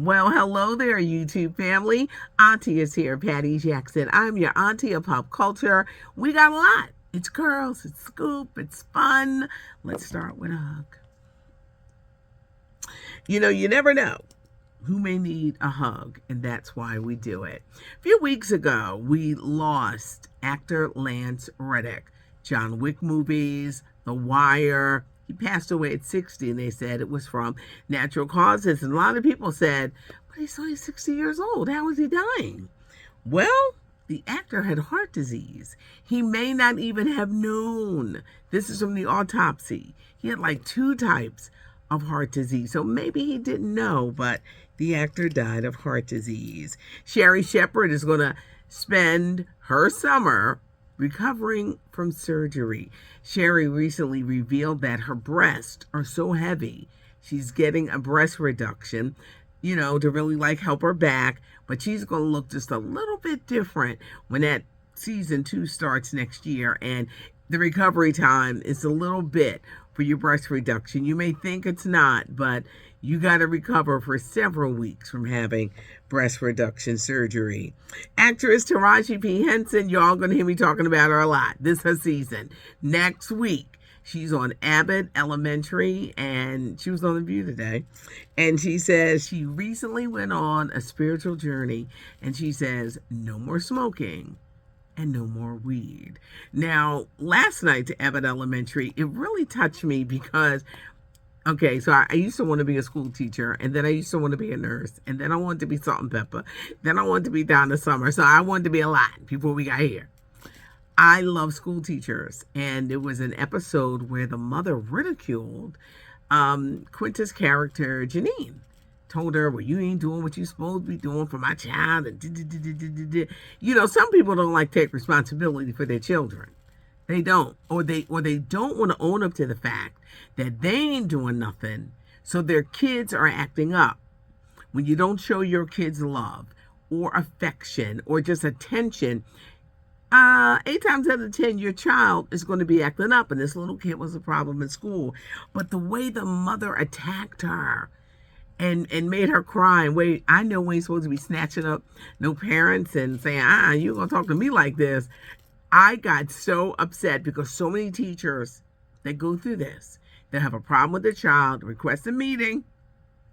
Well, hello there, YouTube family. Auntie is here, Patty Jackson. I'm your auntie of pop culture. We got a lot. It's girls, it's scoop, it's fun. Let's start with a hug. You never know who may need a hug, and that's why we do it. A few weeks ago, we lost actor Lance Reddick. John Wick movies, The Wire. He passed away at 60, and they said it was from natural causes. And a lot of people said, but he's only 60 years old. How is he dying? Well, the actor had heart disease. He may not even have known. This is from the autopsy. He had like two types of heart disease. So maybe he didn't know, but the actor died of heart disease. Sherri Shephard is going to spend her summer recovering from surgery. Sherri recently revealed that her breasts are so heavy. She's getting a breast reduction, to really help her back, but she's going to look just a little bit different when that season 2 starts next year. And the recovery time is a little bit for your breast reduction. You may think it's not, but you got to recover for several weeks from having breast reduction surgery. Actress Taraji P. Henson, y'all going to hear me talking about her a lot. This is her season. Next week, she's on Abbott Elementary, and she was on The View today. And she says she recently went on a spiritual journey, and she says, no more smoking and no more weed. Now, last night to Abbott Elementary, it really touched me because, okay, so I used to want to be a school teacher, and then I used to want to be a nurse, and then I wanted to be Salt and Pepper, then I wanted to be Donna Summer, so I wanted to be a lot before we got here. I love school teachers, and there was an episode where the mother ridiculed Quinta's character, Janine. Told her, well, you ain't doing what you're supposed to be doing for my child. And some people don't like to take responsibility for their children. They don't. Or they don't want to own up to the fact that they ain't doing nothing. So their kids are acting up. When you don't show your kids love or affection or just attention, 8 times out of 10, your child is going to be acting up. And this little kid was a problem in school. But the way the mother attacked her, and made her cry. And wait, I know we ain't supposed to be snatching up no parents and saying, you're going to talk to me like this. I got so upset because so many teachers that go through this, that have a problem with their child, request a meeting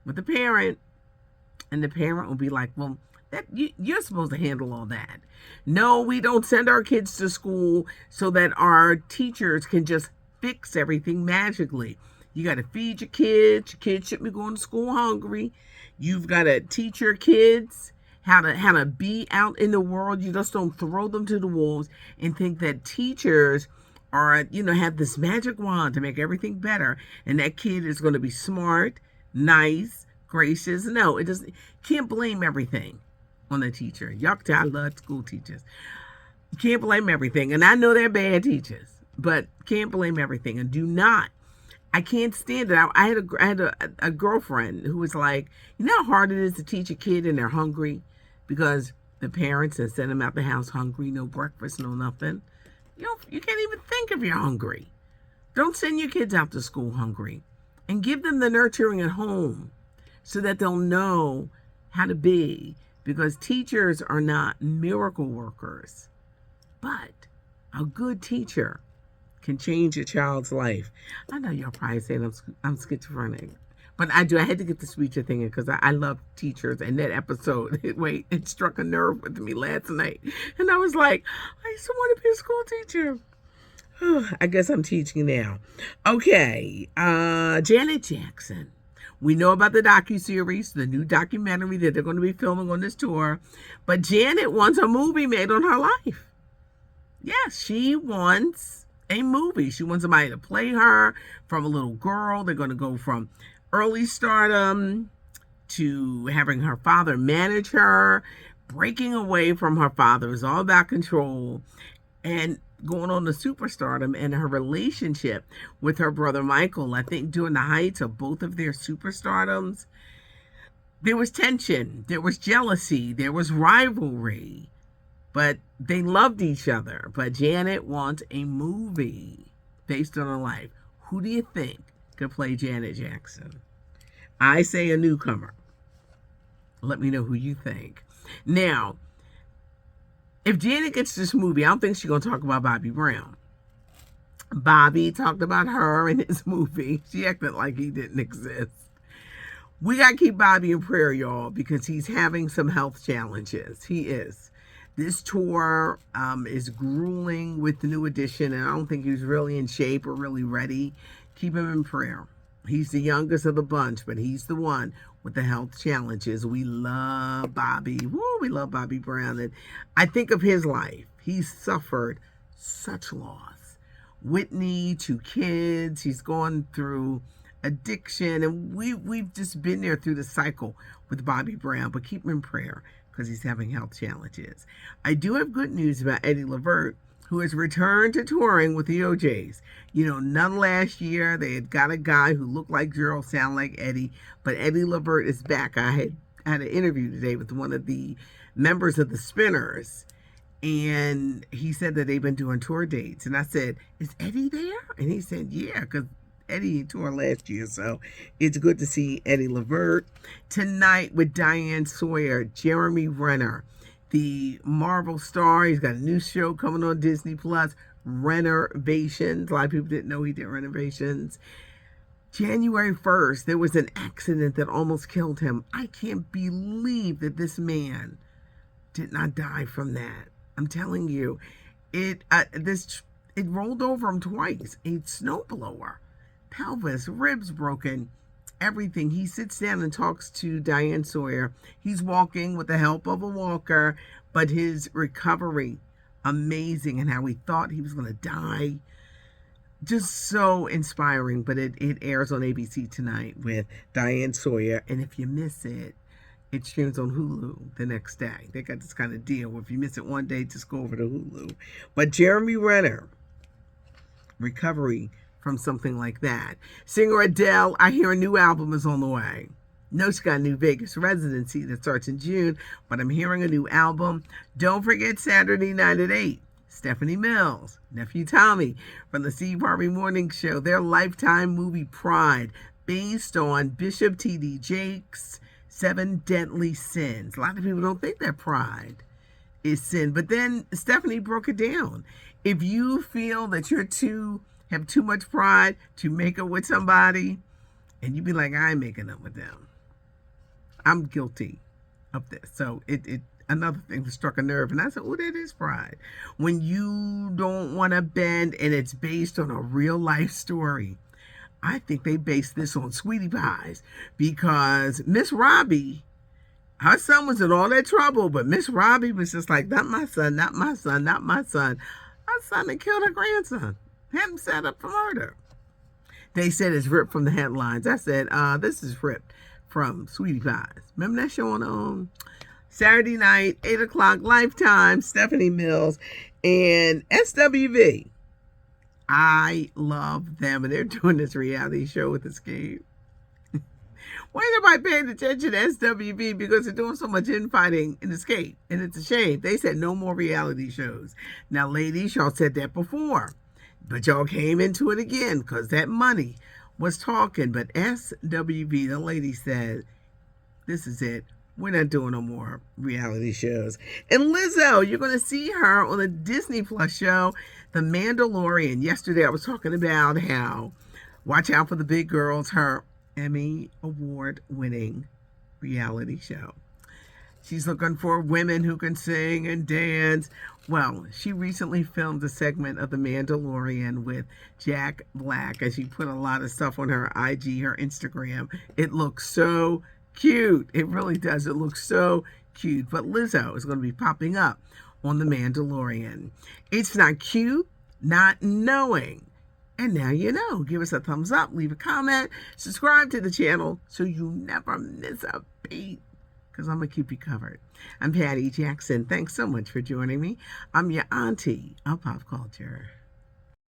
with the parent, and the parent will be like, well, you're supposed to handle all that. No, we don't send our kids to school so that our teachers can just fix everything magically. You got to feed your kids. Your kids shouldn't be going to school hungry. You've got to teach your kids how to be out in the world. You just don't throw them to the wolves and think that teachers are, have this magic wand to make everything better. And that kid is going to be smart, nice, gracious. No, it doesn't. Can't blame everything on the teacher. I love school teachers. You can't blame everything. And I know they're bad teachers, but can't blame everything. And do not. I can't stand it. I had a girlfriend who was like, you know how hard it is to teach a kid and they're hungry because the parents have sent them out the house hungry, no breakfast, no nothing. You can't even think if you're hungry. Don't send your kids out to school hungry, and give them the nurturing at home so that they'll know how to be, because teachers are not miracle workers, but a good teacher can change your child's life. I know y'all probably saying I'm schizophrenic, but I do. I had to get the speecher thing in because I love teachers, and that episode, it struck a nerve with me last night, and I was like, I used to want to be a school teacher. I guess I'm teaching now. Okay, Janet Jackson. We know about the docuseries, the new documentary that they're going to be filming on this tour, but Janet wants a movie made on her life. Yes, she wants a movie. She wants somebody to play her from a little girl. They're going to go from early stardom to having her father manage her, breaking away from her father. It's all about control, and going on to superstardom, and her relationship with her brother Michael. I think during the heights of both of their superstardoms, there was tension, there was jealousy, there was rivalry. But they loved each other. But Janet wants a movie based on her life. Who do you think could play Janet Jackson? I say a newcomer. Let me know who you think. Now, if Janet gets this movie, I don't think she's going to talk about Bobby Brown. Bobby talked about her in his movie. She acted like he didn't exist. We got to keep Bobby in prayer, y'all, because he's having some health challenges. He is. This tour is grueling with the new edition, and I don't think he's really in shape or really ready. Keep him in prayer. He's the youngest of the bunch, but he's the one with the health challenges. We love Bobby. Woo, we love Bobby Brown. And I think of his life. He's suffered such loss. Whitney, 2 kids. He's gone through addiction, and we've just been there through the cycle with Bobby Brown. But keep him in prayer because he's having health challenges. I do have good news about Eddie Levert, who has returned to touring with the OJs. You know, none last year. They had got a guy who looked like Gerald, sound like Eddie, but Eddie Levert is back. I had an interview today with one of the members of the Spinners, and he said that they've been doing tour dates. And I said, is Eddie there? And he said, yeah, because Eddie toured last year, so it's good to see Eddie Levert. Tonight with Diane Sawyer, Jeremy Renner, the Marvel star. He's got a new show coming on Disney Plus, Renovations. A lot of people didn't know he did Renovations. January 1st, there was an accident that almost killed him. I can't believe that this man did not die from that. I'm telling you, it rolled over him twice. A snowblower. Pelvis, ribs broken, everything. He sits down and talks to Diane Sawyer. He's walking with the help of a walker, but his recovery, amazing, and how he thought he was going to die. Just so inspiring. But it airs on ABC tonight with Diane Sawyer. And if you miss it, it streams on Hulu the next day. They got this kind of deal where if you miss it one day, just go over to Hulu. But Jeremy Renner, recovery from something like that. Singer Adele, I hear a new album is on the way. No, she got a new Vegas residency that starts in June, but I'm hearing a new album. Don't forget Saturday night at 8. Stephanie Mills, Nephew Tommy from the Steve Harvey Morning Show, their Lifetime movie Pride, based on Bishop T.D. Jakes' 7 Deadly Sins. A lot of people don't think that pride is sin, but then Stephanie broke it down. If you feel that have too much pride to make up with somebody, and you be like, I ain't making up with them. I'm guilty of this. So it another thing that struck a nerve, and I said, oh, that is pride. When you don't want to bend and it's based on a real life story. I think they based this on Sweetie Pies, because Miss Robbie, her son was in all that trouble, but Miss Robbie was just like, not my son, not my son, not my son. Her son had killed her grandson. Had him set up for murder. They said it's ripped from the headlines. I said, this is ripped from Sweetie Pies. Remember that show on Saturday night, 8 o'clock, Lifetime, Stephanie Mills, and SWV. I love them, and they're doing this reality show with Escape. Why ain't nobody paying attention to SWV? Because they're doing so much infighting in Escape, and it's a shame. They said no more reality shows. Now, ladies, y'all said that before. But y'all came into it again because that money was talking. But SWV, the lady said, this is it. We're not doing no more reality shows. And Lizzo, you're going to see her on the Disney Plus show, The Mandalorian. Yesterday I was talking about how, watch out for the big girls, her Emmy Award-winning reality show. She's looking for women who can sing and dance. Well, she recently filmed a segment of The Mandalorian with Jack Black, and she put a lot of stuff on her IG, her Instagram. It looks so cute. It really does. It looks so cute. But Lizzo is going to be popping up on The Mandalorian. It's not cute, not knowing. And now you know. Give us a thumbs up, leave a comment, subscribe to the channel so you never miss a beat, because I'm going to keep you covered. I'm Patty Jackson. Thanks so much for joining me. I'm your auntie of pop culture.